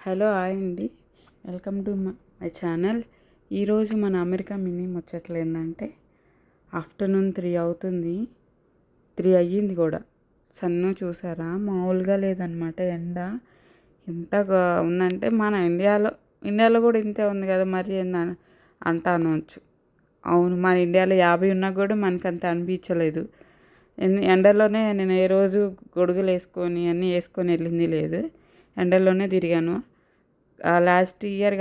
Hello hi అండి. Welcome to my channel. ఈరోజు మన అమెరికా మినీ ముచ్చట్లు ఏంటంటే ఆఫ్టర్నూన్ 3 అవుతుంది. 3 అయ్యింది కూడా. సన్ను చూసారా మామూలుగా లేదనమాట. ఎండ ఎంతగా ఉందంటే మన ఇండియాలో కూడా ఇంతే ఉంది కదా, మరి ఏందని అనొచ్చు. అవును, మన ఇండియాలో 50 ఉన్నా కూడా మనకు అంత అనిపించలేదు. ఎండలోనే నేను ఏ రోజు గొడుగులు వేసుకొని అన్నీ వేసుకొని వెళ్ళింది లేదు. ఎండల్లోనే తిరిగాను. లాస్ట్ ఇయర్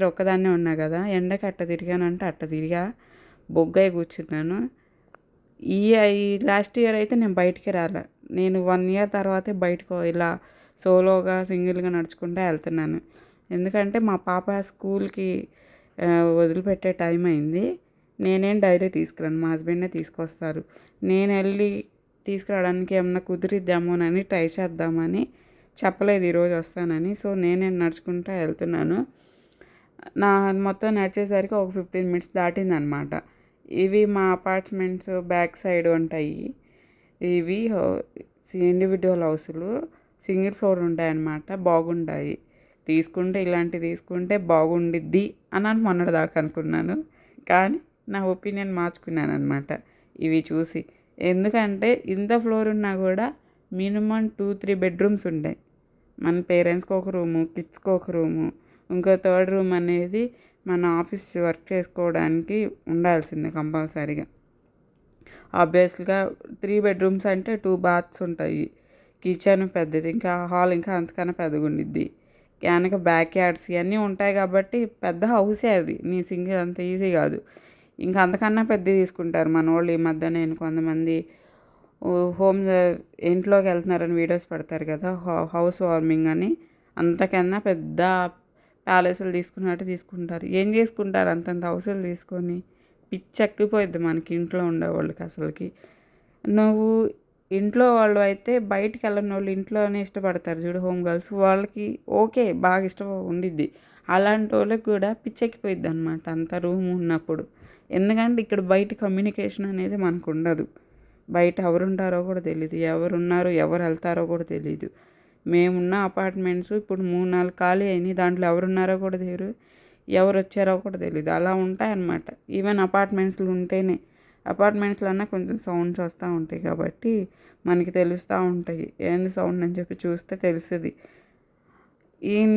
ఒక్కదాన్నే ఉన్నా కదా, ఎండకి అట్ట తిరిగానంటే అట్ట తిరిగా బొగ్గాయి కూర్చున్నాను. ఈ లాస్ట్ ఇయర్ అయితే నేను బయటికి రాలే. నేను 1 ఇయర్ తర్వాతే బయటకు ఇలా సోలోగా సింగిల్గా నడుచుకుంటూ వెళ్తున్నాను. ఎందుకంటే మా పాప స్కూల్కి వదిలిపెట్టే టైం అయింది. నేనేం డైరీ తీసుకురాను, మా హస్బెండే తీసుకొస్తారు. నేను వెళ్ళి తీసుకురావడానికి ఏమన్నా కుదిరిద్దామోనని ట్రై చేద్దామని చెప్పలేదు ఈరోజు వస్తానని. సో నేనే నడుచుకుంటూ వెళ్తున్నాను. నా మొత్తం నడిచేసరికి ఒక 15 మినిట్స్ దాటిందనమాట. ఇవి మా అపార్ట్మెంట్స్ బ్యాక్ సైడ్ ఉంటాయి. ఇవి ఇండివిజువల్ హౌసులు, సింగిల్ ఫ్లోర్ ఉంటాయన్నమాట. బాగుంటాయి. ఇలాంటివి తీసుకుంటే బాగుండిద్ది అని మొన్నటిదాకా అనుకున్నాను. కానీ నా ఒపీనియన్ మార్చుకున్నాను అనమాట ఇవి చూసి. ఎందుకంటే ఇంత ఫ్లోర్ ఉన్నా కూడా మినిమం 2-3 బెడ్రూమ్స్ ఉంటాయి. మన పేరెంట్స్కి ఒక రూము, కిడ్స్కి ఒక రూము, ఇంకో థర్డ్ రూమ్ అనేది మన ఆఫీస్ వర్క్ చేసుకోవడానికి ఉండాల్సిందే కంపల్సరీగా. ఆబ్వియస్గా 3 బెడ్రూమ్స్ అంటే 2 బాత్స్ ఉంటాయి. కిచెన్ పెద్దది, ఇంకా హాల్ ఇంకా అంతకన్నా పెద్దగా ఉండిద్ది. వెనక బ్యాక్ యార్డ్స్ ఇవన్నీ ఉంటాయి కాబట్టి పెద్ద హౌసే అది. నీ సింగిల్ అంత ఈజీ కాదు. ఇంకా అంతకన్నా పెద్ద తీసుకుంటారు మన వాళ్ళు. ఈ మధ్య నేను కొంతమంది హోమ్ ఇంట్లోకి వెళ్తున్నారని వీడియోస్ పెడతారు కదా, హౌస్ వార్మింగ్ అని. అంతకన్నా పెద్ద ప్యాలెస్లు తీసుకున్నట్టు తీసుకుంటారు. ఏం చేసుకుంటారు అంతంత హౌసులు తీసుకొని? పిచ్చెక్కిపోయిద్ది మనకి ఇంట్లో ఉండేవాళ్ళకి అసలుకి. నువ్వు ఇంట్లో వాళ్ళు అయితే బయటికి వెళ్ళని వాళ్ళు ఇంట్లోనే ఇష్టపడతారు చూడు, హోమ్ గర్ల్స్. వాళ్ళకి ఓకే, బాగా ఇష్టం ఉండిద్ది. అలాంటి వాళ్ళకి కూడా పిచ్చెక్కిపోయిద్ది అనమాట అంత రూమ్ ఉన్నప్పుడు. ఎందుకంటే ఇక్కడ బయట కమ్యూనికేషన్ అనేది మనకు ఉండదు. బయట ఎవరుంటారో కూడా తెలీదు, ఎవరున్నారో ఎవరు వెళ్తారో కూడా తెలీదు. మేమున్న అపార్ట్మెంట్స్ ఇప్పుడు 3-4 ఖాళీ అయినాయి. దాంట్లో ఎవరున్నారో కూడా తెలియదు, ఎవరు వచ్చారో కూడా తెలీదు. అలా ఉంటాయన్నమాట. ఈవెన్ అపార్ట్మెంట్స్లో అన్నా కొంచెం సౌండ్స్ వస్తూ ఉంటాయి కాబట్టి మనకి తెలుస్తూ ఉంటాయి. ఏంది సౌండ్ అని చెప్పి చూస్తే తెలుస్తుంది.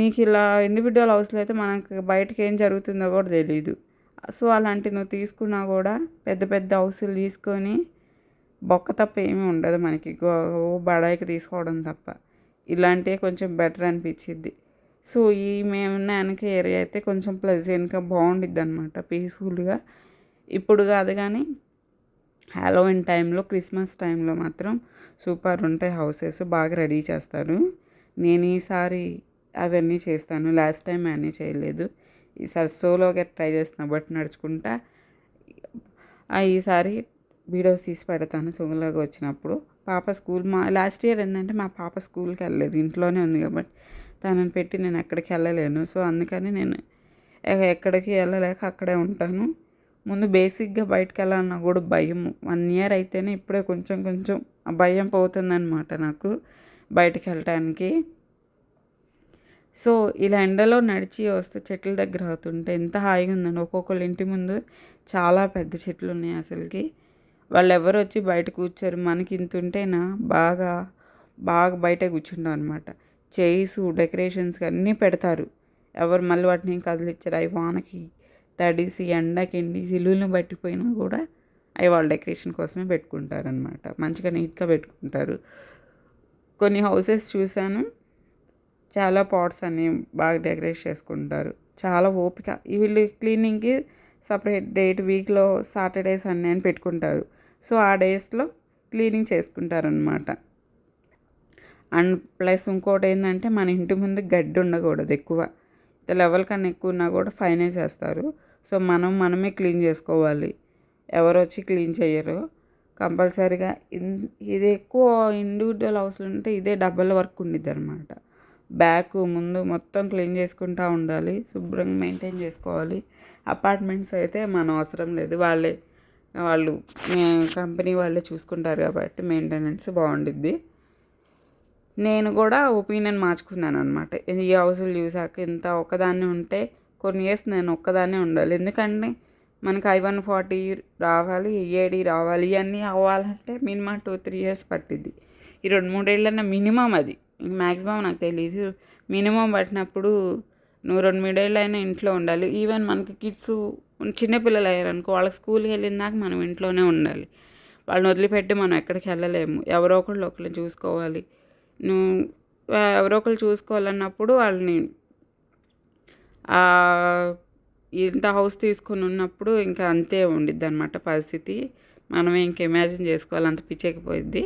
నీకు ఇలా ఇండివిజువల్ హౌస్లో అయితే మనకు బయటకు ఏం జరుగుతుందో కూడా తెలీదు. సో అలాంటివి నువ్వు తీసుకున్నా కూడా పెద్ద పెద్ద హౌసులు తీసుకొని బొక్క తప్ప ఏమీ ఉండదు మనకి. బడాయికి తీసుకోవడం తప్ప. ఇలాంటివి కొంచెం బెటర్ అనిపించిద్ది. సో మేమున్న వెనక ఏరియా అయితే కొంచెం ప్లెజెంట్గా బాగుండిద్ది అనమాట, పీస్ఫుల్గా. ఇప్పుడు కాదు కానీ హ్యాలోవిన్ టైంలో, క్రిస్మస్ టైంలో మాత్రం సూపర్ ఉంటాయి హౌసెస్. బాగా రెడీ చేస్తారు. నేను ఈసారి అవన్నీ చేస్తాను. లాస్ట్ టైం అన్నీ చేయలేదు. ఈసారి సోలోగా ట్రై చేస్తున్నా బట్ నడుచుకుంటా. ఈసారి వీడియోస్ తీసి పెడతాను సోలోగా వచ్చినప్పుడు. లాస్ట్ ఇయర్ ఏంటంటే మా పాప స్కూల్కి వెళ్ళలేదు, ఇంట్లోనే ఉంది కాబట్టి తనని పెట్టి నేను ఎక్కడికి వెళ్ళలేను. సో అందుకని నేను ఎక్కడికి వెళ్ళలేక అక్కడే ఉంటాను. ముందు బేసిక్గా బయటకు వెళ్ళాలన్నా కూడా భయం. 1 ఇయర్ అయితేనే ఇప్పుడే కొంచెం కొంచెం ఆ భయం పోతుందన్నమాట నాకు బయటకు వెళ్ళటానికి. సో ఇలా ఎండలో నడిచి వస్తే చెట్ల దగ్గర అవుతుంటే ఎంత హాయిగా ఉందండి. ఒక్కొక్కళ్ళ ఇంటి ముందు చాలా పెద్ద చెట్లు ఉన్నాయి అసలుకి. వాళ్ళు ఎవరు వచ్చి బయట కూర్చోరు. మనకి ఇంత ఉంటేనా బాగా బాగా బయట కూర్చుంటాం అనమాట. చైర్స్, డెకరేషన్స్కి అన్నీ పెడతారు. ఎవరు మళ్ళీ వాటిని కదిలిచ్చారు. అవి వానకి తడిసి ఎండకి సిలువులను పట్టిపోయినా కూడా అవి వాళ్ళ డెకరేషన్ కోసమే పెట్టుకుంటారనమాట. మంచిగా నీట్గా పెట్టుకుంటారు. కొన్ని హౌసెస్ చూశాను, చాలా పాట్స్ అన్నీ బాగా డెకరేట్ చేసుకుంటారు. చాలా ఓపిక. వీళ్ళు క్లీనింగ్కి సపరేట్ డేట్ వీక్లో సాటర్డే సండే అని పెట్టుకుంటారు. సో ఆ డేస్లో క్లీనింగ్ చేసుకుంటారనమాట. అండ్ ప్లస్ ఇంకోటి ఏంటంటే మన ఇంటి ముందు గడ్డి ఉండకూడదు ఎక్కువ. లెవెల్ కన్నా ఎక్కువ ఉన్నా కూడా ఫైన్ వేసేస్తారు. సో మనమే క్లీన్ చేసుకోవాలి. ఎవరు వచ్చి క్లీన్ చేయరు. కంపల్సరీగా ఇది ఎక్కువ ఇండివిజువల్ హౌస్లో ఉంటే ఇదే డబల్ వర్క్ ఉండిద్ది అనమాట. బ్యాక్ ముందు మొత్తం క్లీన్ చేసుకుంటూ ఉండాలి, శుభ్రంగా మెయింటైన్ చేసుకోవాలి. అపార్ట్మెంట్స్ అయితే మనం అవసరం లేదు, వాళ్ళు కంపెనీ వాళ్ళే చూసుకుంటారు కాబట్టి మెయింటెనెన్స్ బాగుండిద్ది. నేను కూడా ఒపీనియన్ మార్చుకున్నాను అనమాట. ఈ హౌస్‌లు చూసాక ఇంత ఒక్కదాన్నే ఉంటే కొన్ని ఇయర్స్ నేను ఒక్కదాన్నే ఉండాలి. ఎందుకంటే మనకి I-140 రావాలి, EAD రావాలి. ఇయన్నీ అవ్వాలంటే మినిమమ్ 2, 3 ఇయర్స్ పట్టిద్ది. ఈ 2, 3 ఏళ్ళన్నా మినిమమ్ అది. మ్యాక్సిమం నాకు తెలీదు. మినిమమ్ పట్టినప్పుడు నువ్వు 2, 3 ఏళ్ళైనా ఇంట్లో ఉండాలి. ఈవెన్ మనకి కిడ్స్ చిన్న పిల్లలు అయ్యారనుకో వాళ్ళకి స్కూల్‌కి వెళ్ళిన మనం ఇంట్లోనే ఉండాలి. వాళ్ళని వదిలిపెట్టి మనం ఎక్కడికి వెళ్ళలేము. ఎవరో ఒకళ్ళని చూసుకోవాలి. నువ్వు ఎవరో ఒకళ్ళు చూసుకోవాలన్నప్పుడు వాళ్ళని ఇంత హౌస్ తీసుకొని ఉన్నప్పుడు ఇంకా అంతే ఉండిద్ది అనమాట పరిస్థితి. మనమే ఇంక ఇమాజిన్ చేసుకోవాలి, అంత పిచ్చెక్కిపోయిద్ది.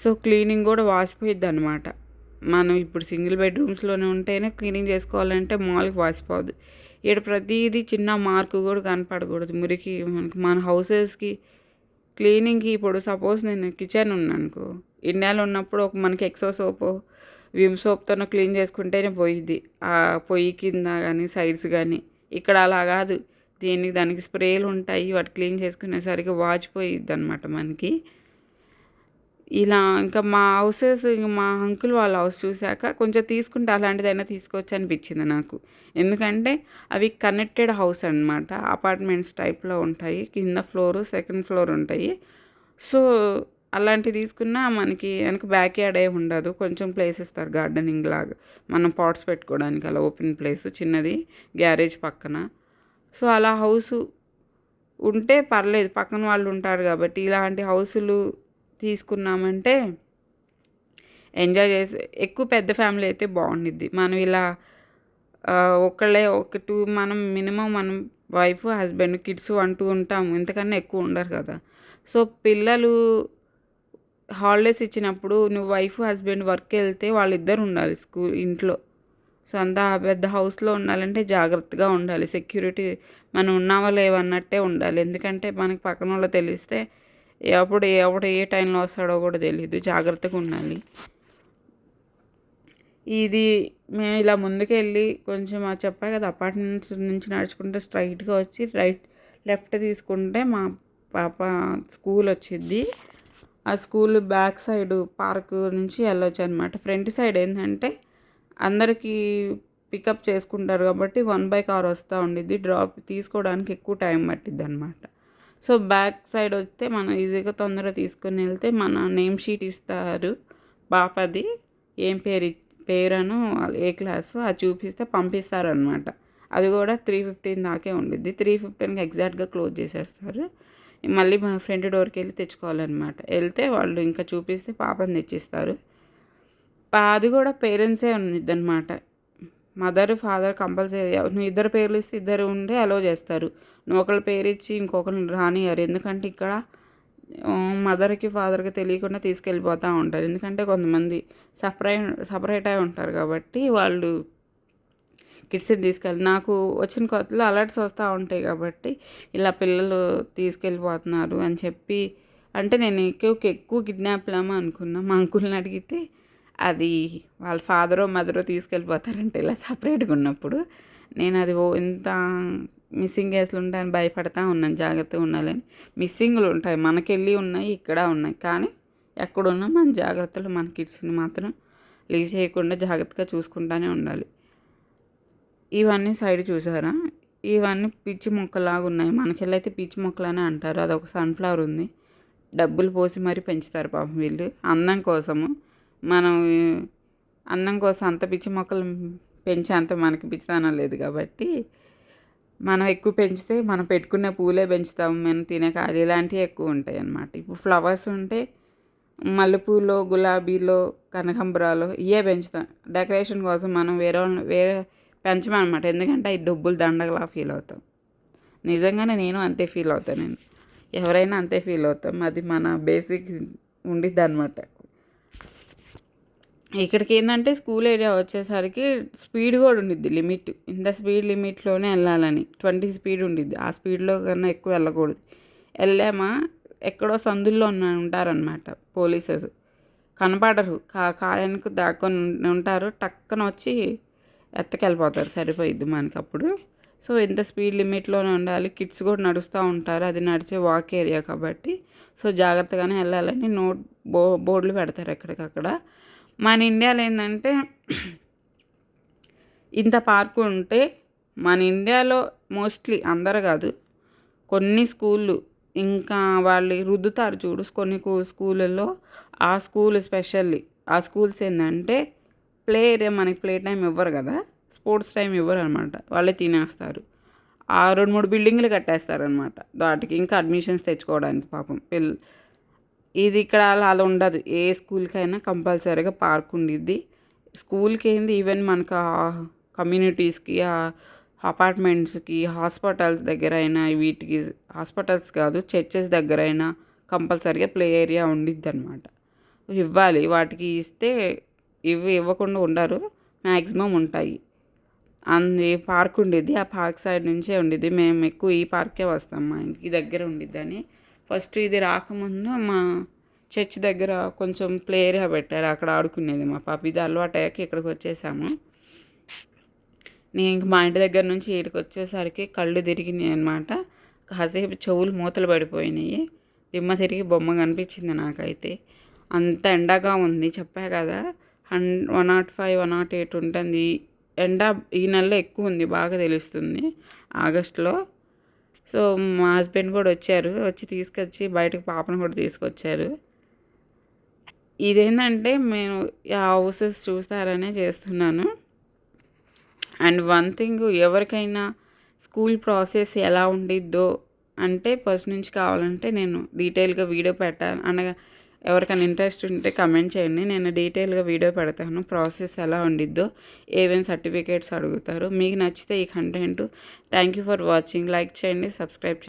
సో క్లీనింగ్ కూడా వాసిపోయిద్ది అనమాట. మనం ఇప్పుడు సింగిల్ బెడ్రూమ్స్లోనే ఉంటేనే క్లీనింగ్ చేసుకోవాలంటే మామూలుగా వాసిపోద్ది. ఇక్కడ ప్రతిదీ చిన్న మార్కు కూడా కనపడకూడదు మురికి. మన హౌసెస్కి క్లీనింగ్కి ఇప్పుడు సపోజ్ నేను కిచెన్ ఉన్నానుకో, ఇండియాలో ఉన్నప్పుడు మనకి ఎక్సో సోపు విమ్ సోప్తోనో క్లీన్ చేసుకుంటేనే పోయిద్ది ఆ పొయ్యి కింద కానీ సైడ్స్ కానీ. ఇక్కడ అలా కాదు, దానికి స్ప్రేలు ఉంటాయి, వాటి క్లీన్ చేసుకునేసరికి వాచిపోయిద్ది అనమాట మనకి. ఇలా ఇంకా మా హౌసెస్, మా అంకుల్ వాళ్ళ హౌస్ చూశాక కొంచెం తీసుకుంటే అలాంటిదైనా తీసుకోవచ్చు అనిపించింది నాకు. ఎందుకంటే అవి కనెక్టెడ్ హౌస్ అనమాట, అపార్ట్మెంట్స్ టైప్లో ఉంటాయి. కింద ఫ్లోరు, సెకండ్ ఫ్లోర్ ఉంటాయి. సో అలాంటివి తీసుకున్నా మనకి వెనక బ్యాక్ యార్డ్ ఏ ఉండదు, కొంచెం ప్లేస్ ఇస్తారు గార్డెనింగ్ లాగా, మనం పాట్స్ పెట్టుకోవడానికి అలా ఓపెన్ ప్లేస్ చిన్నది, గ్యారేజ్ పక్కన. సో అలా హౌస్ ఉంటే పర్లేదు, పక్కన వాళ్ళు ఉంటారు కాబట్టి. ఇలాంటి హౌసులు తీసుకున్నామంటే ఎంజాయ్ చేసి, ఎక్కువ పెద్ద ఫ్యామిలీ అయితే బాగుండిద్ది. మనం ఇలా ఒకళ్ళే మనం మినిమం మనం వైఫ్, హస్బెండ్, కిడ్స్ 1, 2 ఉంటాము, ఇంతకన్నా ఎక్కువ ఉండరు కదా. సో పిల్లలు హాలిడేస్ ఇచ్చినప్పుడు నువ్వు వైఫ్, హస్బెండ్ వర్క్కి వెళ్తే వాళ్ళిద్దరు ఉండాలి ఇంట్లో. సో అంత పెద్ద హౌస్లో ఉండాలంటే జాగ్రత్తగా ఉండాలి. సెక్యూరిటీ మనం ఉన్నావా లేవన్నట్టే ఉండాలి. ఎందుకంటే మనకి పక్కన వాళ్ళు తెలిస్తే ఎప్పుడు ఏ టైంలో వస్తాడో కూడా తెలియదు. జాగ్రత్తగా ఉండాలి. ఇది మేము ఇలా ముందుకెళ్ళి కొంచెం చెప్పా కదా, అపార్ట్మెంట్స్ నుంచి నడుచుకుంటే స్ట్రైట్గా వచ్చి లెఫ్ట్ తీసుకుంటే మా పాప స్కూల్ వచ్చింది. ఆ స్కూల్ బ్యాక్ సైడ్ పార్క్ నుంచి వెళ్ళొచ్చు అనమాట. ఫ్రంట్ సైడ్ ఏంటంటే అందరికీ పికప్ చేసుకుంటారు కాబట్టి 1 బై కార్ వస్తూ ఉండిద్ది. డ్రాప్ తీసుకోవడానికి ఎక్కువ టైం పట్టిద్ది అనమాట. సో బ్యాక్ సైడ్ వస్తే మనం ఈజీగా తొందరగా తీసుకొని వెళ్తే మన నేమ్ షీట్ ఇస్తారు పాపది, ఏం పేరును ఏ క్లాసు అది చూపిస్తే పంపిస్తారనమాట. అది కూడా 3:15 దాకే ఉండిద్ది. 3:15కి ఎగ్జాక్ట్గా క్లోజ్ చేసేస్తారు. మళ్ళీ మా ఫ్రంట్ డోర్కి వెళ్ళి తెచ్చుకోవాలన్నమాట. వెళ్తే వాళ్ళు ఇంకా చూపిస్తే పాపని తెచ్చిస్తారు. అది కూడా పేరెంట్సే ఉండిద్ది అనమాట. Mother, father compulsory. నువ్వు ఇద్దరు పేర్లు ఇస్తే ఇద్దరు ఉండే అలో చేస్తారు. నువ్వు ఒకళ్ళ పేరు ఇచ్చి ఇంకొకరిని రానియ్యరు. ఎందుకంటే ఇక్కడ మదర్కి, ఫాదర్కి తెలియకుండా తీసుకెళ్ళిపోతూ ఉంటారు. ఎందుకంటే కొంతమంది సపరేట్ అయి ఉంటారు కాబట్టి వాళ్ళు కిడ్స్ని తీసుకెళ్ళి, నాకు వచ్చిన కొత్తలో అలర్ట్స్ వస్తూ ఉంటాయి కాబట్టి ఇలా పిల్లలు తీసుకెళ్ళిపోతున్నారు అని చెప్పి. అంటే నేను ఎక్కువ కిడ్నాప్లేమో అనుకున్నా. మా అంకుల్ని అడిగితే అది వాళ్ళ ఫాదరో మదరో తీసుకెళ్ళిపోతారంటే ఇలా సపరేట్గా ఉన్నప్పుడు. నేను అది ఇంత మిస్సింగ్ కేసులు ఉంటాయని భయపడతా ఉన్నాను, జాగ్రత్తగా ఉండాలని. మిస్సింగ్లు ఉంటాయి, మనకెళ్ళి ఉన్నాయి, ఇక్కడ ఉన్నాయి. కానీ ఎక్కడున్నా మన జాగ్రత్తలు మన కిడ్స్ని మాత్రం లీవ్ చేయకుండా జాగ్రత్తగా చూసుకుంటూనే ఉండాలి. ఇవన్నీ సైడ్ చూసారా, ఇవన్నీ పిచ్చి మొక్కలాగా ఉన్నాయి. మనకెళ్ళైతే పిచ్చి మొక్కలనే అంటారు. అదొక సన్ఫ్లవర్ ఉంది, డబ్బులు పోసి మరీ పెంచుతారు పాపం వీళ్ళు అందం కోసము. మనం అందం కోసం అంత పిచ్చి మొక్కలు పెంచే అంత మనకి పిచ్చితనం లేదు కాబట్టి మనం ఎక్కువ పెంచితే మనం పెట్టుకునే పూలే పెంచుతాము, మనం తినే కాయలు ఇలాంటివి ఎక్కువ ఉంటాయి అన్నమాట. ఇప్పుడు ఫ్లవర్స్ ఉంటే మల్లెపూలో, గులాబీలో, కనకాంబరాలు ఇవే పెంచుతాం డెకరేషన్ కోసం. మనం వేరే పెంచమన్నమాట. ఎందుకంటే అవి డబ్బులు దండగలా ఫీల్ అవుతాం. నిజంగానే నేను అంతే ఫీల్ అవుతాను, ఎవరైనా అంతే ఫీల్ అవుతాం. అది మన బేసిక్ ఉండిద్ది అనమాట. ఇక్కడికి ఏంటంటే స్కూల్ ఏరియా వచ్చేసరికి స్పీడ్ కూడా ఉండిద్ది లిమిట్. ఇంత స్పీడ్ లిమిట్లోనే వెళ్ళాలని 20 స్పీడ్ ఉండిద్ది. ఆ స్పీడ్లో కన్నా ఎక్కువ వెళ్ళకూడదు. వెళ్ళామా ఎక్కడో సందుల్లో ఉంటారనమాట పోలీసెస్, కనపడరు, కాయానికి దాక్కొని ఉంటారు. టక్కన వచ్చి ఎత్తకెళ్ళిపోతారు, సరిపోయిద్ది మనకి అప్పుడు. సో ఇంత స్పీడ్ లిమిట్లోనే ఉండాలి. కిడ్స్ కూడా నడుస్తూ ఉంటారు, అది నడిచే వాక్ ఏరియా కాబట్టి. సో జాగ్రత్తగానే వెళ్ళాలని బోర్డులు పెడతారు ఎక్కడికక్కడ. మన ఇండియాలో ఏంటంటే ఇంత పార్కు ఉంటే మన ఇండియాలో మోస్ట్లీ అందరు కాదు, కొన్ని స్కూళ్ళు ఇంకా వాళ్ళు రుద్దుతారు చూడు కొన్ని స్కూళ్ళల్లో. ఆ స్కూల్ స్పెషల్లీ ఆ స్కూల్స్ ఏంటంటే ప్లే ఏరియా మనకి ప్లే టైం ఇవ్వరు కదా, స్పోర్ట్స్ టైం ఇవ్వరు అనమాట, వాళ్ళే తినేస్తారు. ఆ 2-3 బిల్డింగ్లు కట్టేస్తారనమాట వాటికి ఇంకా అడ్మిషన్స్ తెచ్చుకోవడానికి పాపం ఇది ఇక్కడ అలా ఉండదు. ఏ స్కూల్కైనా కంపల్సరీగా పార్క్ ఉండిద్ది. స్కూల్కి ఏంది ఈవెన్ మనకు కమ్యూనిటీస్కి, అపార్ట్మెంట్స్కి, హాస్పిటల్స్ దగ్గర అయినా, వీటికి హాస్పిటల్స్ కాదు చర్చెస్ దగ్గర అయినా కంపల్సరీగా ప్లే ఏరియా ఉండిద్ది అనమాట. ఇవ్వాలి, వాటికి ఇస్తే ఇవ్వకుండా ఉండరు, మ్యాక్సిమం ఉంటాయి. పార్క్ ఉండిద్ది, ఆ పార్క్ సైడ్ నుంచే ఉండిద్ది. మేము ఎక్కువ ఈ పార్కే వస్తాం, మా ఇంటికి దగ్గర ఉండిద్దని. ఫస్ట్ ఇది రాకముందు మా చర్చ్ దగ్గర కొంచెం ప్లే ఏరియా పెట్టారు, అక్కడ ఆడుకునేది మా పాప. ఇది అలవాటు అయ్యాక ఇక్కడికి వచ్చేసాము. నేను ఇంక మా ఇంటి దగ్గర నుంచి ఇక్కడికి వచ్చేసరికి కళ్ళు తిరిగినాయి అనమాట. కాసేపు చెవులు మూతలు పడిపోయినాయి, దిమ్మ తిరిగి బొమ్మ కనిపించింది నాకైతే. అంత ఎండగా ఉంది, చెప్పా కదా 105, 108 ఉంటుంది ఎండ. ఈ నెలలో ఎక్కువ ఉంది, బాగా తెలుస్తుంది ఆగస్టులో. సో మా హస్బెండ్ కూడా వచ్చి తీసుకొచ్చి బయటకు పాపను కూడా తీసుకొచ్చారు. ఇదేంటంటే నేను ఆ హౌసెస్ చూస్తారనే చేస్తున్నాను. అండ్ వన్ థింగ్, ఎవరికైనా స్కూల్ ప్రాసెస్ ఎలా ఉండిద్దో అంటే ఫస్ట్ నుంచి కావాలంటే నేను డీటెయిల్గా వీడియో పెట్టాను అనగా, ఎవరికైనా ఇంట్రెస్ట్ ఉంటే కమెంట్ చేయండి, నేను డీటెయిల్గా వీడియో పెడతాను. ప్రాసెస్ ఎలా ఉండిద్దో, ఏమేమి సర్టిఫికేట్స్ అడుగుతారు. మీకు నచ్చితే ఈ content. Thank you for watching. Like చేయండి, సబ్స్క్రైబ్ చేయండి.